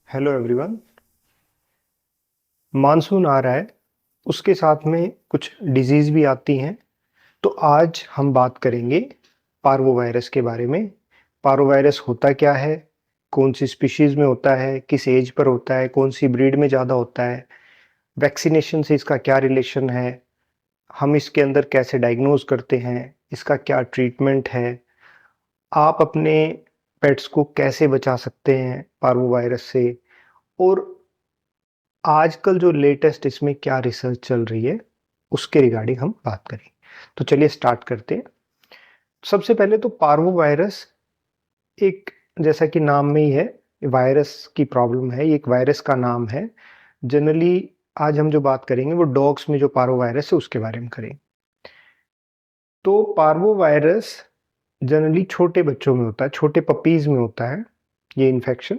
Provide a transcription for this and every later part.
Hello everyone. Monsoon आ रहा है, उसके साथ में कुछ डिजीज़ भी आती हैं। तो आज हम बात करेंगे पार्वो वायरस के बारे में। पार्वो वायरस होता क्या है, कौन सी स्पीशीज़ में होता है, किस एज पर होता है, कौन सी ब्रीड में ज़्यादा होता है, वैक्सीनेशन से इसका क्या रिलेशन है, हम इसके अंदर कैसे डायग्नोज करते हैं, इसका क्या ट्रीटमेंट है, आप अपने पेट्स को कैसे बचा सकते हैं पार्वो वायरस से, और आजकल जो लेटेस्ट इसमें क्या रिसर्च चल रही है उसके रिगार्डिंग हम बात करें। तो चलिए स्टार्ट करते हैं। सबसे पहले तो पार्वो वायरस एक, जैसा कि नाम में ही है, वायरस की प्रॉब्लम है, ये एक वायरस का नाम है। जनरली आज हम जो बात करेंगे वो डॉग्स में जो पार्वो वायरस है उसके बारे में करेंगे। तो पार्वो वायरस जनरली छोटे बच्चों में होता है, छोटे पपीज में होता है। ये इन्फेक्शन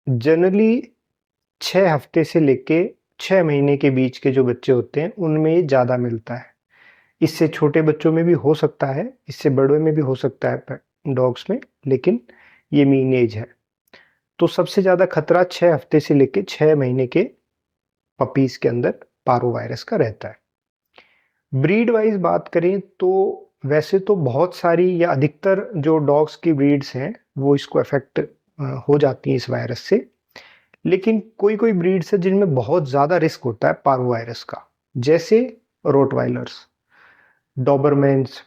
जनरली 6 हफ्ते से लेके 6 महीने के बीच के जो बच्चे होते हैं उनमें ये ज़्यादा मिलता है। इससे छोटे बच्चों में भी हो सकता है, इससे बड़ों में भी हो सकता है डॉग्स में, लेकिन ये मीन एज है। तो सबसे ज़्यादा खतरा 6 हफ्ते से लेके 6 महीने के पपीज के अंदर पारो वायरस का रहता है। ब्रीड वाइज बात करें तो वैसे तो बहुत सारी या अधिकतर जो डॉग्स की ब्रीड्स हैं वो इसको अफेक्ट हो जाती हैं इस वायरस से। लेकिन कोई कोई ब्रीड्स है जिनमें बहुत ज़्यादा रिस्क होता है पार्वो वायरस का, जैसे रोटवाइलर्स, डॉबरमैन्स,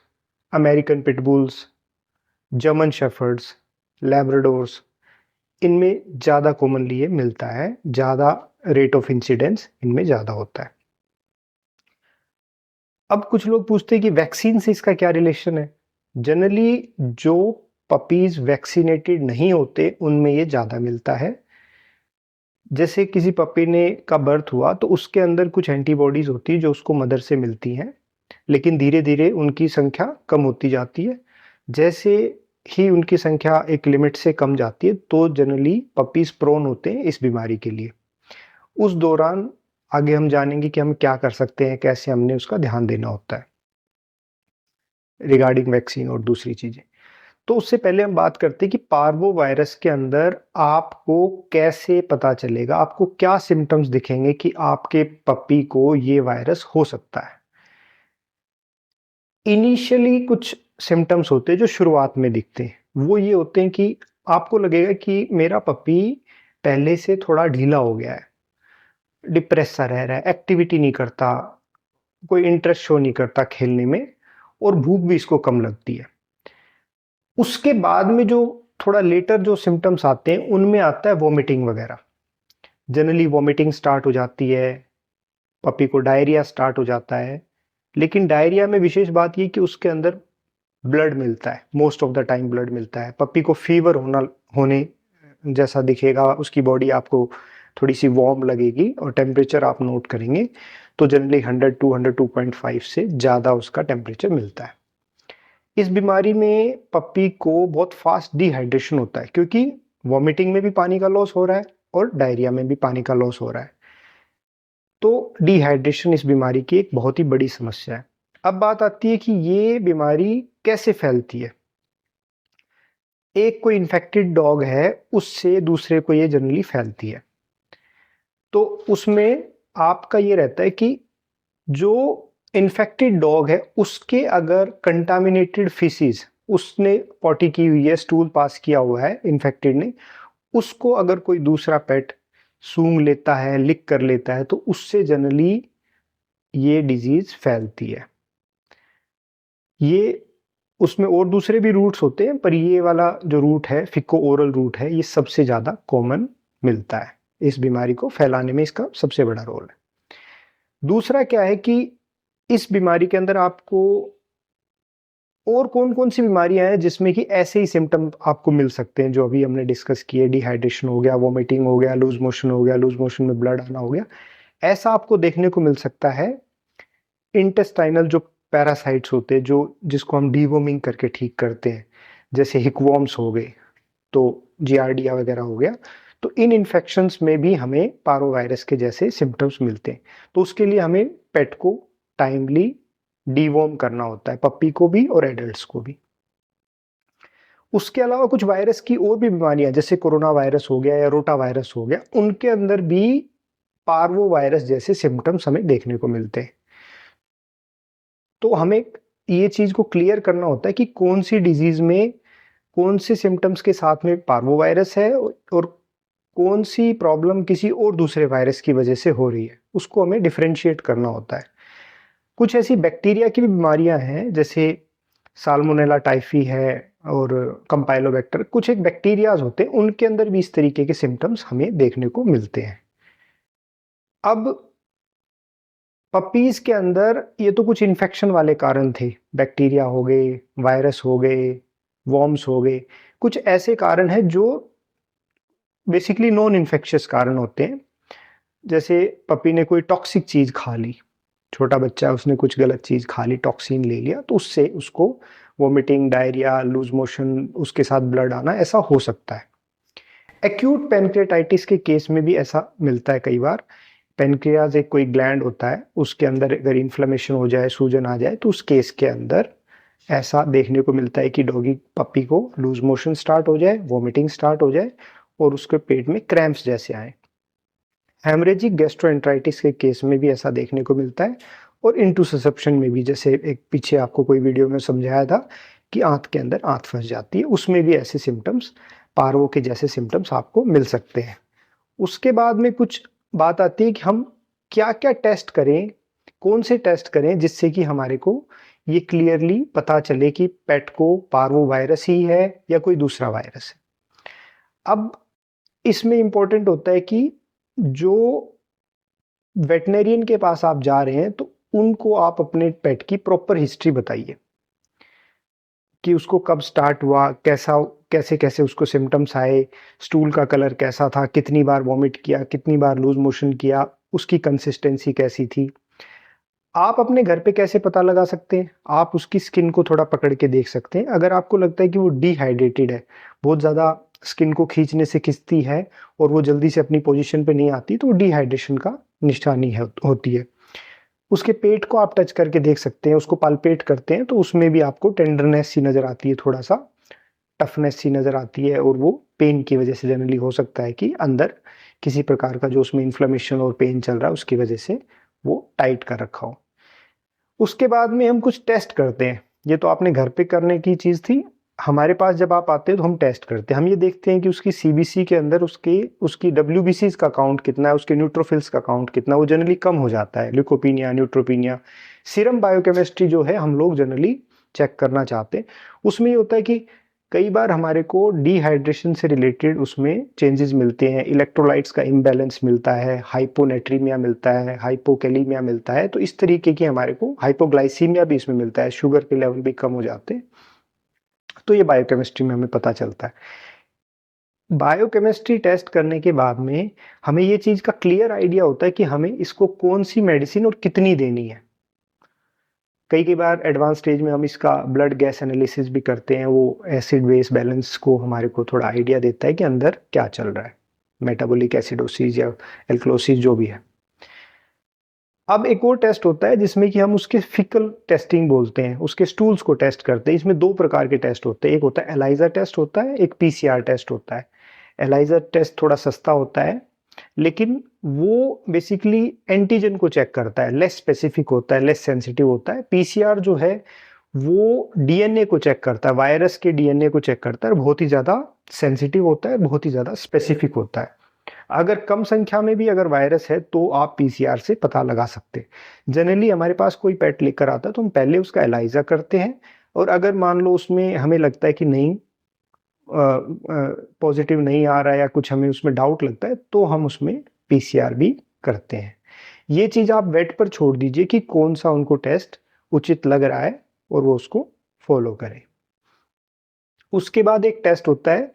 अमेरिकन पिटबुल्स, जर्मन शेफर्ड्स, लैब्राडोर्स, इनमें ज़्यादा कॉमनली ये मिलता है, ज़्यादा रेट ऑफ इंसिडेंस इनमें ज़्यादा होता है। अब कुछ लोग पूछते हैं कि वैक्सीन से इसका क्या रिलेशन है। जनरली जो पपीज वैक्सीनेटेड नहीं होते उनमें ये ज़्यादा मिलता है। जैसे किसी पपी ने का बर्थ हुआ तो उसके अंदर कुछ एंटीबॉडीज होती है जो उसको मदर से मिलती हैं, लेकिन धीरे धीरे उनकी संख्या कम होती जाती है। जैसे ही उनकी संख्या एक लिमिट से कम जाती है तो जनरली पपीज प्रोन होते हैं इस बीमारी के लिए। उस दौरान आगे हम जानेंगे कि हम क्या कर सकते हैं, कैसे हमने उसका ध्यान देना होता है रिगार्डिंग वैक्सीन और दूसरी चीजें। तो उससे पहले हम बात करते हैं कि पार्वो वायरस के अंदर आपको कैसे पता चलेगा, आपको क्या सिम्टम्स दिखेंगे कि आपके पपी को ये वायरस हो सकता है। इनिशियली कुछ सिम्टम्स होते हैं जो शुरुआत में दिखते हैं, वो ये होते हैं कि आपको लगेगा कि मेरा पपी पहले से थोड़ा ढीला हो गया है, डिप्रेस सा रह रहा है, एक्टिविटी नहीं करता, कोई इंटरेस्ट शो नहीं करता खेलने में, और भूख भी इसको कम लगती है। उसके बाद में जो थोड़ा लेटर जो सिम्टम्स आते हैं उनमें आता है वॉमिटिंग वगैरह। जनरली वॉमिटिंग स्टार्ट हो जाती है, पपी को डायरिया स्टार्ट हो जाता है। लेकिन डायरिया में विशेष बात ये कि उसके अंदर ब्लड मिलता है, most of the time blood मिलता है। पपी को फीवर होने जैसा दिखेगा, उसकी बॉडी आपको थोड़ी सी वार्म लगेगी और टेम्परेचर आप नोट करेंगे तो जनरली 100 202.5 से ज़्यादा उसका टेम्परेचर मिलता है। इस बीमारी में पपी को बहुत फास्ट डिहाइड्रेशन होता है, क्योंकि वॉमिटिंग में भी पानी का लॉस हो रहा है और डायरिया में भी पानी का लॉस हो रहा है। तो डिहाइड्रेशन इस बीमारी की एक बहुत ही बड़ी समस्या है। अब बात आती है कि ये बीमारी कैसे फैलती है। एक कोई इन्फेक्टेड डॉग है, उससे दूसरे को ये जनरली फैलती है। तो उसमें आपका ये रहता है कि जो इन्फेक्टेड डॉग है उसके अगर कंटामिनेटेड फीसिस, उसने पॉटी की हुई है, स्टूल पास किया हुआ है इन्फेक्टेड ने, उसको अगर कोई दूसरा पेट सूंघ लेता है, लिक कर लेता है, तो उससे जनरली ये डिजीज फैलती है। ये उसमें और दूसरे भी रूट्स होते हैं, पर ये वाला जो रूट है, फिको ओरल रूट है, ये सबसे ज़्यादा कॉमन मिलता है। इस बीमारी को फैलाने में इसका सबसे बड़ा रोल है। दूसरा क्या है कि इस बीमारी के अंदर आपको और कौन कौन सी बीमारियां हैं जिसमें कि ऐसे ही सिम्टम आपको मिल सकते हैं जो अभी हमने डिस्कस किए। डिहाइड्रेशन हो गया, वोमिटिंग हो गया, लूज मोशन हो गया, लूज मोशन में ब्लड आना हो गया। ऐसा आपको देखने को मिल सकता है इंटेस्टाइनल जो पैरासाइट्स होते हैं, जो जिसको हम डीवोमिंग करके ठीक करते हैं, जैसे हिकवॉर्म्स हो गए, तो जियार्डिया वगैरह हो गया। तो इन इन्फेक्शंस में भी हमें पारो वायरस के जैसे सिम्टम्स मिलते हैं। तो उसके लिए हमें पेट को टाइमली डीवॉर्म करना होता है, पप्पी को भी और एडल्ट्स को भी। उसके अलावा कुछ वायरस की और भी बीमारियां जैसे कोरोना वायरस हो गया या रोटा वायरस हो गया, उनके अंदर भी पार्वो वायरस जैसे सिम्टम्स हमें देखने को मिलते हैं। तो हमें ये चीज को क्लियर करना होता है कि कौन सी डिजीज में कौन से सिम्टम्स के साथ में पार्वो वायरस है और कौन सी प्रॉब्लम किसी और दूसरे वायरस की वजह से हो रही है, उसको हमें डिफरेंशिएट करना होता है। कुछ ऐसी बैक्टीरिया की भी बीमारियां हैं जैसे साल्मोनेला टाइफी है और कंपाइलोबैक्टर, कुछ एक बैक्टीरियाज होते हैं, उनके अंदर भी इस तरीके के सिम्टम्स हमें देखने को मिलते हैं। अब पपीज के अंदर ये तो कुछ इन्फेक्शन वाले कारण थे, बैक्टीरिया हो गए, वायरस हो गए, वॉर्म्स हो गए, कुछ ऐसे कारण हैं जो बेसिकली नॉन इन्फेक्शियस कारण होते हैं। जैसे पपी ने कोई टॉक्सिक चीज खा ली, छोटा बच्चा है, उसने कुछ गलत चीज खा ली, टॉक्सिन ले लिया, तो उससे उसको वोमिटिंग, डायरिया, लूज मोशन, उसके साथ ब्लड आना, ऐसा हो सकता है। एक्यूट पैनक्रियाटाइटिस के केस में भी ऐसा मिलता है कई बार। पैनक्रियाज एक कोई ग्लैंड होता है, उसके अंदर अगर इन्फ्लेमेशन हो जाए, सूजन आ जाए, तो उस केस के अंदर ऐसा देखने को मिलता है कि डॉगी पपी को लूज मोशन स्टार्ट हो जाए, वोमिटिंग स्टार्ट हो जाए और उसके पेट में क्रैम्प्स जैसे आए। हेमरेजिक गैस्ट्रोएंटराइटिस के केस में भी ऐसा देखने को मिलता है। और इंटूससेप्शन में भी, जैसे एक पीछे आपको कोई वीडियो में समझाया था कि आंत के अंदर आंत फंस जाती है, उसमें भी ऐसे सिम्टम्स, पार्वो के जैसे सिम्टम्स आपको मिल सकते हैं। उसके बाद में कुछ बात आती है कि हम क्या क्या टेस्ट करें, कौन से टेस्ट करें जिससे कि हमारे को ये क्लियरली पता चले कि पेट को पार्वो वायरस ही है या कोई दूसरा वायरस है। अब इसमें इंपॉर्टेंट होता है कि जो वेटनरियन के पास आप जा रहे हैं तो उनको आप अपने पेट की प्रॉपर हिस्ट्री बताइए कि उसको कब स्टार्ट हुआ, कैसा, कैसे कैसे उसको सिम्टम्स आए, स्टूल का कलर कैसा था, कितनी बार वॉमिट किया, कितनी बार लूज मोशन किया, उसकी कंसिस्टेंसी कैसी थी। आप अपने घर पे कैसे पता लगा सकते हैं, आप उसकी स्किन को थोड़ा पकड़ के देख सकते हैं। अगर आपको लगता है कि वो डिहाइड्रेटेड है, बहुत ज़्यादा स्किन को खींचने से खिंचती है और वो जल्दी से अपनी पोजीशन पे नहीं आती, तो डिहाइड्रेशन का निशानी है, होती है। उसके पेट को आप टच करके देख सकते हैं, उसको पाल्पेट करते हैं तो उसमें भी आपको टेंडरनेस सी नज़र आती है, थोड़ा सा टफनेस सी नज़र आती है, और वो पेन की वजह से जनरली हो सकता है कि अंदर किसी प्रकार का जो उसमें इन्फ्लेमेशन और पेन चल रहा है उसकी वजह से वो टाइट कर रखा हो। उसके बाद में हम कुछ टेस्ट करते हैं। ये तो आपने घर पे करने की चीज़ थी। हमारे पास जब आप आते हैं तो हम टेस्ट करते हैं। हम ये देखते हैं कि उसकी सीबीसी के अंदर उसकी डब्ल्यूबीसीज का काउंट कितना है, उसके न्यूट्रोफिल्स का काउंट कितना है। वो जनरली कम हो जाता है, ल्यूकोपीनिया, न्यूट्रोपीनिया। सीरम बायोकेमिस्ट्री जो है हम लोग जनरली चेक करना चाहते हैं। उसमें ये होता है कि कई बार हमारे को डिहाइड्रेशन से रिलेटेड उसमें चेंजेस मिलते हैं, इलेक्ट्रोलाइट्स का इम्बैलेंस मिलता है, हाइपोनेट्रीमिया मिलता है, हाइपोकैलीमिया मिलता है। तो इस तरीके की हमारे को हाइपोग्लाइसीमिया भी इसमें मिलता है, शुगर के लेवल भी कम हो जाते हैं। तो ये बायोकेमिस्ट्री में हमें पता चलता है। बायोकेमिस्ट्री टेस्ट करने के बाद में हमें ये चीज़ का क्लियर आइडिया होता है कि हमें इसको कौन सी मेडिसिन और कितनी देनी है। कई कई बार एडवांस स्टेज में हम इसका ब्लड गैस एनालिसिस भी करते हैं। वो एसिड बेस बैलेंस को हमारे को थोड़ा आइडिया देता है कि अंदर क्या चल रहा है, मेटाबॉलिक एसिडोसिस या एल्कलोसिस जो भी है। अब एक और टेस्ट होता है जिसमें कि हम उसके फिकल टेस्टिंग बोलते हैं, उसके स्टूल्स को टेस्ट करते हैं। इसमें दो प्रकार के टेस्ट होते हैं, एक होता है एलाइजा टेस्ट होता है, एक पीसीआर टेस्ट होता है। एलाइजा टेस्ट थोड़ा सस्ता होता है, लेकिन वो बेसिकली एंटीजन को चेक करता है, लेस स्पेसिफिक होता है, लेस सेंसिटिव होता है। पीसीआर जो है वो डीएनए को चेक करता है, वायरस के डीएनए को चेक करता है, बहुत ही ज़्यादा सेंसिटिव होता है, बहुत ही ज़्यादा स्पेसिफिक होता है। अगर कम संख्या में भी अगर वायरस है तो आप पीसीआर से पता लगा सकते हैं। जनरली हमारे पास कोई पेट लेकर आता है तो हम पहले उसका एलाइजा करते हैं, और अगर मान लो उसमें हमें लगता है कि नहीं, पॉजिटिव नहीं आ रहा है या कुछ हमें उसमें डाउट लगता है, तो हम उसमें पीसीआर भी करते हैं। ये चीज़ आप वेट पर छोड़ दीजिए कि कौन सा उनको टेस्ट उचित लग रहा है और वो उसको फॉलो करें। उसके बाद एक टेस्ट होता है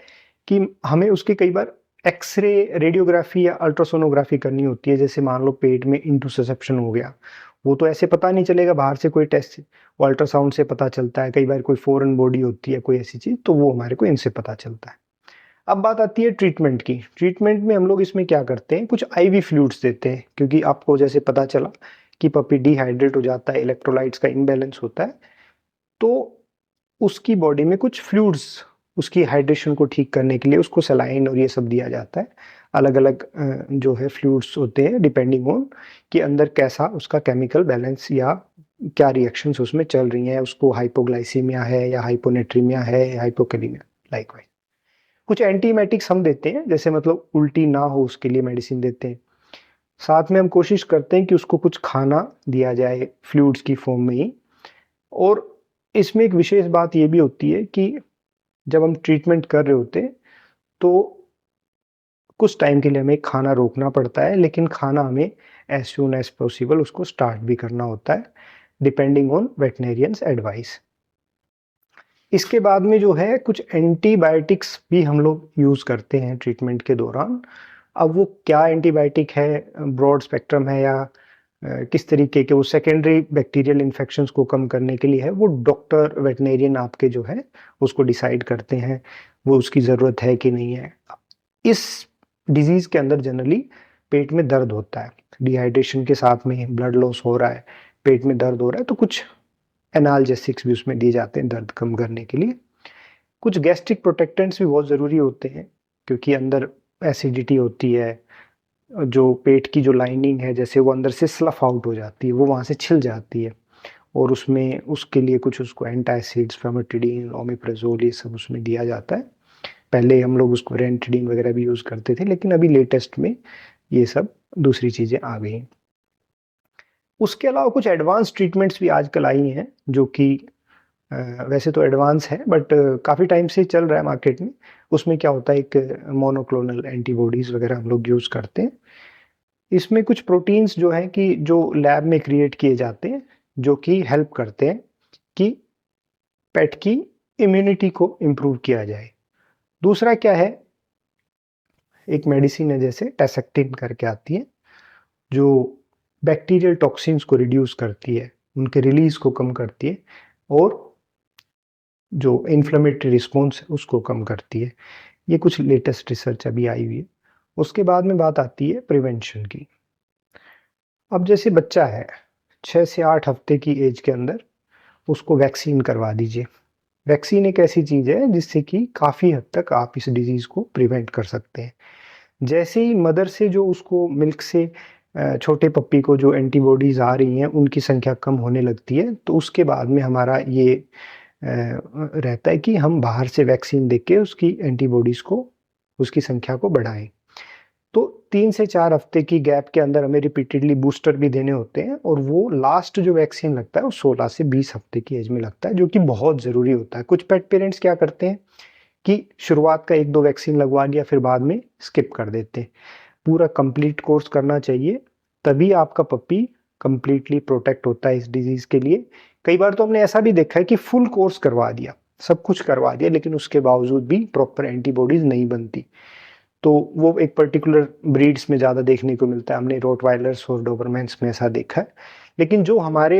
कि हमें उसके कई बार एक्सरे, रेडियोग्राफी या अल्ट्रासोनोग्राफी करनी होती है। जैसे मान लो पेट में इंटूससेप्शन हो गया, वो तो ऐसे पता नहीं चलेगा बाहर से कोई टेस्ट, वो अल्ट्रासाउंड से पता चलता है। कई बार कोई फॉरेन बॉडी होती है, कोई ऐसी चीज़, तो वो हमारे को इनसे पता चलता है। अब बात आती है ट्रीटमेंट की। ट्रीटमेंट में हम लोग इसमें क्या करते हैं, कुछ आईवी फ्लूइड्स देते हैं, क्योंकि आपको जैसे पता चला कि पपी डिहाइड्रेट हो जाता है, इलेक्ट्रोलाइट्स का इम्बैलेंस होता है, तो उसकी बॉडी में कुछ फ्लूइड्स उसकी हाइड्रेशन को ठीक करने के लिए उसको सलाइन और ये सब दिया जाता है। अलग अलग जो है फ्लूइड्स होते हैं डिपेंडिंग ऑन कि अंदर कैसा उसका केमिकल बैलेंस या क्या रिएक्शंस उसमें चल रही हैं, उसको हाइपोग्लाइसीमिया है या हाइपोनेट्रीमिया है या हाइपोकैलेमिया। लाइकवाइज कुछ एंटीमेटिक्स हम देते हैं, जैसे मतलब उल्टी ना हो उसके लिए मेडिसिन देते हैं। साथ में हम कोशिश करते हैं कि उसको कुछ खाना दिया जाए फ्लूइड्स की फॉर्म में ही। और इसमें एक विशेष बात ये भी होती है कि जब हम ट्रीटमेंट कर रहे होते हैं तो कुछ टाइम के लिए हमें खाना रोकना पड़ता है, लेकिन खाना हमें एज सून एज पॉसिबल उसको स्टार्ट भी करना होता है डिपेंडिंग ऑन वेटनेरियंस एडवाइस। इसके बाद में जो है कुछ एंटीबायोटिक्स भी हम लोग यूज़ करते हैं ट्रीटमेंट के दौरान। अब वो क्या एंटीबायोटिक है, ब्रॉड स्पेक्ट्रम है या किस तरीके के, वो सेकेंडरी बैक्टीरियल इन्फेक्शंस को कम करने के लिए है, वो डॉक्टर वेटनेरियन आपके जो है उसको डिसाइड करते हैं वो उसकी ज़रूरत है कि नहीं है। इस डिजीज़ के अंदर जनरली पेट में दर्द होता है, डिहाइड्रेशन के साथ में ब्लड लॉस हो रहा है, पेट में दर्द हो रहा है, तो कुछ एनाल्जेसिक्स भी उसमें दिए जाते हैं दर्द कम करने के लिए। कुछ गैस्ट्रिक प्रोटेक्टेंट्स भी बहुत ज़रूरी होते हैं क्योंकि अंदर एसिडिटी होती है, जो पेट की जो लाइनिंग है जैसे वो अंदर से स्लफ आउट हो जाती है, वो वहाँ से छिल जाती है, और उसमें उसके लिए कुछ उसको एंटासिड्स, फैमोटिडीन, ओमेप्राजोल ये सब उसमें दिया जाता है। पहले हम लोग उसको रेंटिडीन वगैरह भी यूज़ करते थे, लेकिन अभी लेटेस्ट में ये सब दूसरी चीज़ें आ गई हैं। उसके अलावा कुछ एडवांस ट्रीटमेंट्स भी आजकल आई हैं जो कि वैसे तो एडवांस है बट काफ़ी टाइम से चल रहा है मार्केट में। उसमें क्या होता है, एक मोनोक्लोनल एंटीबॉडीज़ वगैरह हम लोग यूज़ करते हैं। इसमें कुछ प्रोटीन्स जो हैं कि जो लैब में क्रिएट किए जाते हैं, जो कि हेल्प करते हैं कि पेट की इम्यूनिटी को इम्प्रूव किया जाए। दूसरा क्या है, एक मेडिसिन है जैसे टेसेक्टिन करके आती है, जो बैक्टीरियल टॉक्सिन्स को रिड्यूस करती है, उनके रिलीज को कम करती है और जो इन्फ्लेमेटरी रिस्पॉन्स है उसको कम करती है। ये कुछ लेटेस्ट रिसर्च अभी आई हुई है। उसके बाद में बात आती है प्रिवेंशन की। अब जैसे बच्चा है 6 से 8 हफ्ते की एज के अंदर उसको वैक्सीन करवा दीजिए। वैक्सीन एक ऐसी चीज़ है जिससे कि काफ़ी हद तक आप इस डिज़ीज़ को प्रिवेंट कर सकते हैं। जैसे ही मदर से जो उसको मिल्क से छोटे पप्पी को जो एंटीबॉडीज़ आ रही हैं उनकी संख्या कम होने लगती है, तो उसके बाद में हमारा ये रहता है कि हम बाहर से वैक्सीन देके उसकी एंटीबॉडीज़ को, उसकी संख्या को बढ़ाएं। तो 3 से 4 हफ्ते की गैप के अंदर हमें रिपीटेडली बूस्टर भी देने होते हैं, और वो लास्ट जो वैक्सीन लगता है वो 16 से 20 हफ्ते की एज में लगता है, जो कि बहुत ज़रूरी होता है। कुछ पेट पेरेंट्स क्या करते हैं कि शुरुआत का 1-2 वैक्सीन लगवा लिया फिर बाद में स्किप कर देते हैं। पूरा कंप्लीट कोर्स करना चाहिए, तभी आपका पप्पी कंप्लीटली प्रोटेक्ट होता है इस डिजीज़ के लिए। कई बार तो हमने ऐसा भी देखा है कि फुल कोर्स करवा दिया, सब कुछ करवा दिया, लेकिन उसके बावजूद भी प्रॉपर एंटीबॉडीज़ नहीं बनती। तो वो एक पर्टिकुलर ब्रीड्स में ज़्यादा देखने को मिलता है, हमने रोटवाइलर्स और डोबरमैन्स में ऐसा देखा है। लेकिन जो हमारे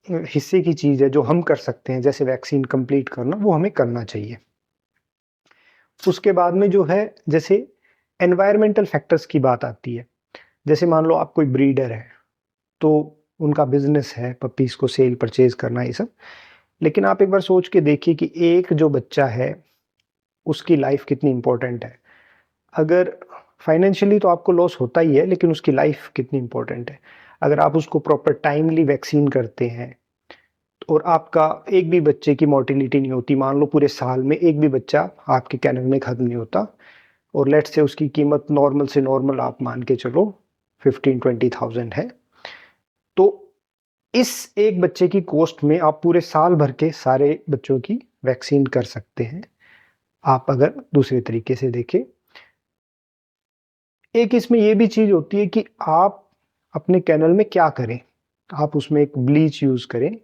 हिस्से की चीज़ है, जो हम कर सकते हैं जैसे वैक्सीन कंप्लीट करना, वो हमें करना चाहिए। उसके बाद में जो है जैसे एनवायरमेंटल फैक्टर्स की बात आती है। जैसे मान लो आप कोई ब्रीडर है, तो उनका बिजनेस है पपीज़ को सेल परचेज करना ये सब, लेकिन आप एक बार सोच के देखिए कि एक जो बच्चा है उसकी लाइफ कितनी इंपॉर्टेंट है। अगर फाइनेंशियली तो आपको लॉस होता ही है, लेकिन उसकी लाइफ कितनी इंपॉर्टेंट है। अगर आप उसको प्रॉपर टाइमली वैक्सीन करते हैं और आपका एक भी बच्चे की मोर्टिलिटी नहीं होती, मान लो पूरे साल में एक भी बच्चा आपके कैनल में खत्म नहीं होता, और लेट से उसकी कीमत नॉर्मल से नॉर्मल आप मान के चलो 15-20,000 है, तो इस एक बच्चे की कॉस्ट में आप पूरे साल भर के सारे बच्चों की वैक्सीन कर सकते हैं। आप अगर दूसरे तरीके से देखें, एक इसमें ये भी चीज़ होती है कि आप अपने कैनल में क्या करें। आप उसमें एक ब्लीच यूज़ करें,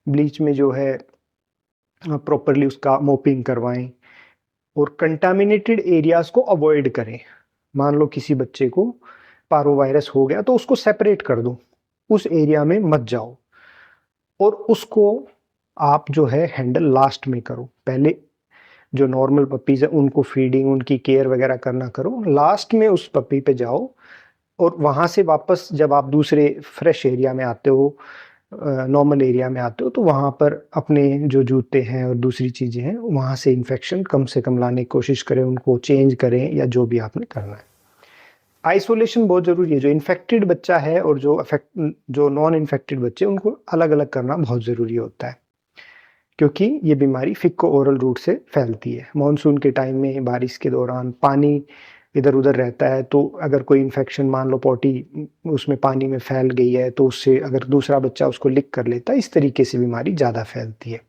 ब्लीच में जो है प्रॉपरली उसका मोपिंग करवाएं और कंटामिनेटेड एरियाज़ को अवॉइड करें। मान लो किसी बच्चे को पारोवायरस हो गया तो उसको सेपरेट कर दो, उस एरिया में मत जाओ, और उसको आप जो है हैंडल लास्ट में करो। पहले जो नॉर्मल पपीज़ है उनको फीडिंग, उनकी केयर वगैरह करना करो, लास्ट में उस पपी पे जाओ, और वहाँ से वापस जब आप दूसरे फ्रेश एरिया में आते हो, नॉर्मल एरिया में आते हो तो वहाँ पर अपने जो जूते हैं और दूसरी चीज़ें हैं वहाँ से इन्फेक्शन कम से कम लाने की कोशिश करें, उनको चेंज करें या जो भी आपने करना है। आइसोलेशन बहुत ज़रूरी है। जो इन्फेक्टेड बच्चा है और जो नॉन इन्फेक्टेड बच्चे, उनको अलग-अलग करना बहुत ज़रूरी होता है, क्योंकि ये बीमारी फिको ओरल रूट से फैलती है। मानसून के टाइम में, बारिश के दौरान पानी इधर-उधर रहता है, तो अगर कोई इन्फेक्शन मान लो पॉटी उसमें पानी में फैल गई है, तो उससे अगर दूसरा बच्चा उसको लिक कर लेता है, इस तरीके से बीमारी ज़्यादा फैलती है।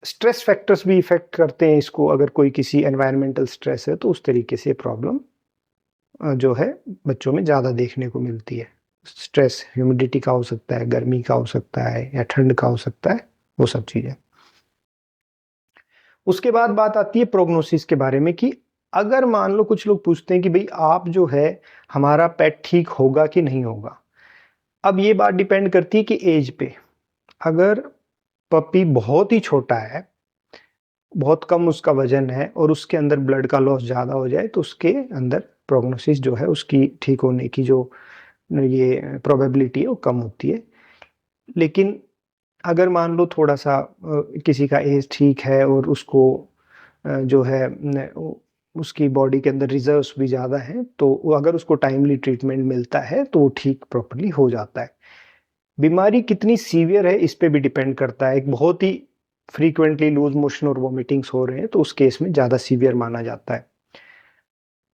स्ट्रेस फैक्टर्स भी इफ़ेक्ट करते हैं इसको। अगर कोई किसी एनवायरमेंटल स्ट्रेस है, तो उस तरीके से प्रॉब्लम जो है बच्चों में ज़्यादा देखने को मिलती है। स्ट्रेस ह्यूमिडिटी का हो सकता है, गर्मी का हो सकता है या ठंड का हो सकता है, वो सब चीज़ें। उसके बाद बात आती है प्रोग्नोसिस के बारे में कि अगर मान लो कुछ लोग पूछते हैं कि भई आप जो है हमारा पेट ठीक होगा कि नहीं होगा? अब ये बात डिपेंड करती है कि ऐज पे। अगर पपी बहुत ही छोटा है, बहुत कम उसका वज़न है और उसके अंदर ब्लड का लॉस ज़्यादा हो जाए, तो उसके अंदर प्रोग्नोसिस जो है उसकी ठीक होने की जो ये प्रोबेबिलिटी है वो कम होती है। लेकिन अगर मान लो थोड़ा-सा किसी का एज ठीक है और उसको जो है न उ उसकी बॉडी के अंदर रिज़र्व्स भी ज़्यादा हैं, तो वो अगर उसको टाइमली ट्रीटमेंट मिलता है, तो वो ठीक प्रॉपर्ली हो जाता है। बीमारी कितनी सीवियर है, इस पे भी डिपेंड करता है। एक बहुत ही फ्रीक्वेंटली लूज़ मोशन और वॉमिटिंग्स हो रहे हैं, तो उस केस में ज़्यादा सीवियर माना जाता है।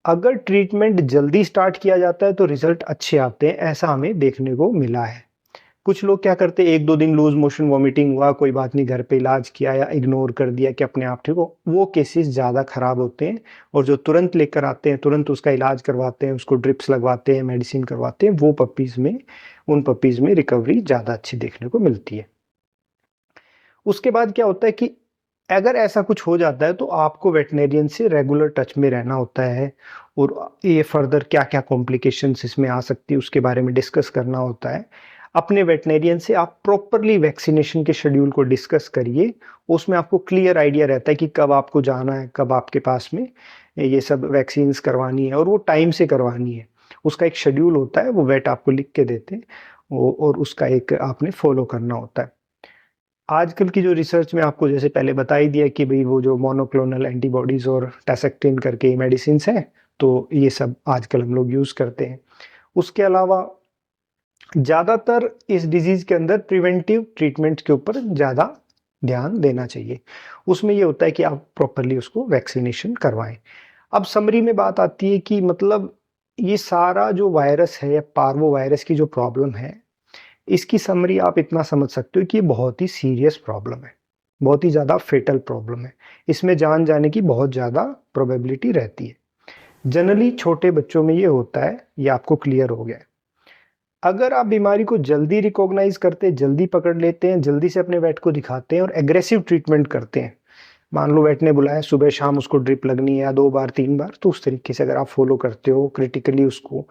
अगर ट्रीटमेंट जल्दी स्टार्ट किया जाता है, तो रिज़ल्ट अच्छे आते हैं, ऐसा हमें देखने को मिला है। कुछ लोग क्या करते हैं, 1-2 दिन लूज़ मोशन वॉमिटिंग हुआ, कोई बात नहीं, घर पे इलाज किया या इग्नोर कर दिया कि अपने आप ठीक हो, वो केसेस ज़्यादा खराब होते हैं। और जो तुरंत लेकर आते हैं, तुरंत उसका इलाज करवाते हैं, उसको ड्रिप्स लगवाते हैं, मेडिसिन करवाते हैं, वो उन पपीज़ में रिकवरी ज़्यादा अच्छी देखने को मिलती है। उसके बाद क्या होता है कि अगर ऐसा कुछ हो जाता है, तो आपको वेटरनेरियन से रेगुलर टच में रहना होता है और ये फर्दर क्या-क्या कॉम्प्लिकेशंस इसमें आ सकती है, उसके बारे में डिस्कस करना होता है। अपने वेटरनेरियन से आप प्रॉपरली वैक्सीनेशन के शेड्यूल को डिस्कस करिए। उसमें आपको क्लियर आइडिया रहता है कि कब आपको जाना है, कब आपके पास में ये सब वैक्सीन्स करवानी है और वो टाइम से करवानी है। उसका एक शेड्यूल होता है, वो वेट आपको लिख के देते हैं और उसका एक आपने फॉलो करना होता है। आजकल की जो रिसर्च में आपको जैसे पहले बता ही दिया कि भई वो जो मोनोक्लोनल एंटीबॉडीज़ और टैसेक्टिन करके मेडिसिन्स हैं, तो ये सब आजकल हम लोग यूज़ करते हैं। उसके अलावा ज़्यादातर इस डिज़ीज़ के अंदर प्रिवेंटिव ट्रीटमेंट के ऊपर ज़्यादा ध्यान देना चाहिए। उसमें ये होता है कि आप प्रॉपरली उसको वैक्सीनेशन करवाएँ। अब समरी में बात आती है कि मतलब ये सारा जो वायरस है या पार्वो वायरस की जो प्रॉब्लम है, इसकी समरी आप इतना समझ सकते हो कि ये बहुत ही सीरियस प्रॉब्लम है, बहुत ही ज़्यादा फेटल प्रॉब्लम है। इसमें जान जाने की बहुत ज़्यादा प्रोबेबिलिटी रहती है। जनरली छोटे बच्चों में ये होता है, ये आपको क्लियर हो गया है। अगर आप बीमारी को जल्दी रिकॉग्नाइज़ करते, जल्दी पकड़ लेते हैं, जल्दी से अपने वेट को दिखाते हैं और एग्रेसिव ट्रीटमेंट करते हैं, मान लो वेट ने बुलाया सुबह-शाम उसको ड्रिप लगनी है या 2 बार, 3 बार, तो उस तरीके से अगर आप फ़ॉलो करते हो, क्रिटिकली उसको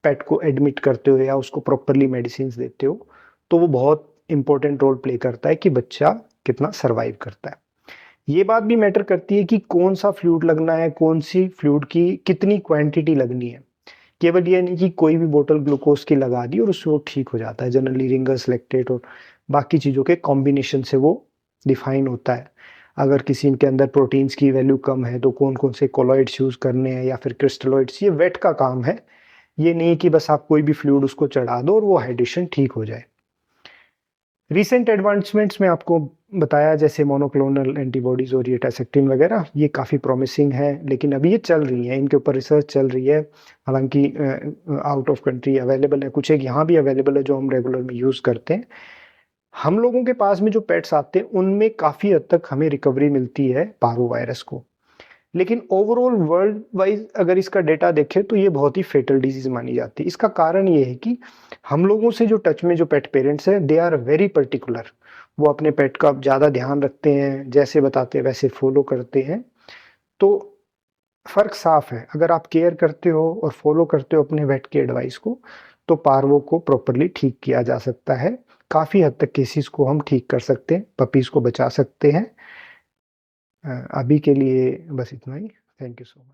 पेट को एडमिट करते हो या उसको प्रॉपरली मेडिसिन्स देते हो, तो वो बहुत इम्पोर्टेंट रोल प्ले करता है कि बच्चा कितना सर्वाइव करता है। ये बात भी मैटर करती है कि कौन-सा फ्लूइड लगना है, कौन-सी फ्लूइड की कितनी क्वांटिटी लगनी है। केवल ये नहीं कि कोई भी बोतल ग्लूकोज़ की लगा दी और उससे वो ठीक हो जाता है। जनरली रिंगर्स लैक्टेट और बाकी चीज़ों के कॉम्बिनेशन से वो डिफ़ाइन होता है। अगर किसी के अंदर प्रोटीन्स की वैल्यू कम है, तो कौन-कौन से कोलॉइड्स यूज़ करने हैं या फिर क्रिस्टलॉइड्स, ये वेट का काम है। ये नहीं कि बस आप कोई भी फ्लूइड उसको चढ़ा दो और वो हाइड्रेशन ठीक हो जाए। रीसेंट एडवांसमेंट्स में आपको बताया जैसे मोनोक्लोनल एंटीबॉडीज़ और ये टैसेक्टिन वगैरह, ये काफ़ी प्रॉमिसिंग है, लेकिन अभी ये चल रही हैं, इनके ऊपर रिसर्च चल रही है। हालाँकि आउट ऑफ कंट्री अवेलेबल है, कुछ एक यहाँ भी अवेलेबल है जो हम रेगुलर में यूज़ करते हैं। हम लोगों के पास में जो पेट्स आते हैं, उनमें काफ़ी हद तक हमें रिकवरी मिलती है पारो वायरस को। लेकिन ओवरऑल वर्ल्ड वाइज़ अगर इसका डेटा देखें तो ये बहुत ही फेटल डिज़ीज़ मानी जाती है। इसका कारण ये है कि हम लोगों से जो टच में जो पेट पेरेंट्स हैं, दे आर वेरी पर्टिकुलर। वो अपने पेट का ज़्यादा ध्यान रखते हैं, जैसे बताते हैं वैसे फ़ॉलो करते हैं। तो फ़र्क साफ़ है, अगर आप केयर करते हो और फ़ॉलो करते हो अपने वेट की एडवाइस को, तो पार्वो को प्रॉपरली ठीक किया जा सकता है। काफ़ी हद तक केसेज़ को हम ठीक कर सकते हैं, पपीज़ को बचा सकते हैं। अभी के लिए बस इतना ही। Thank you so much.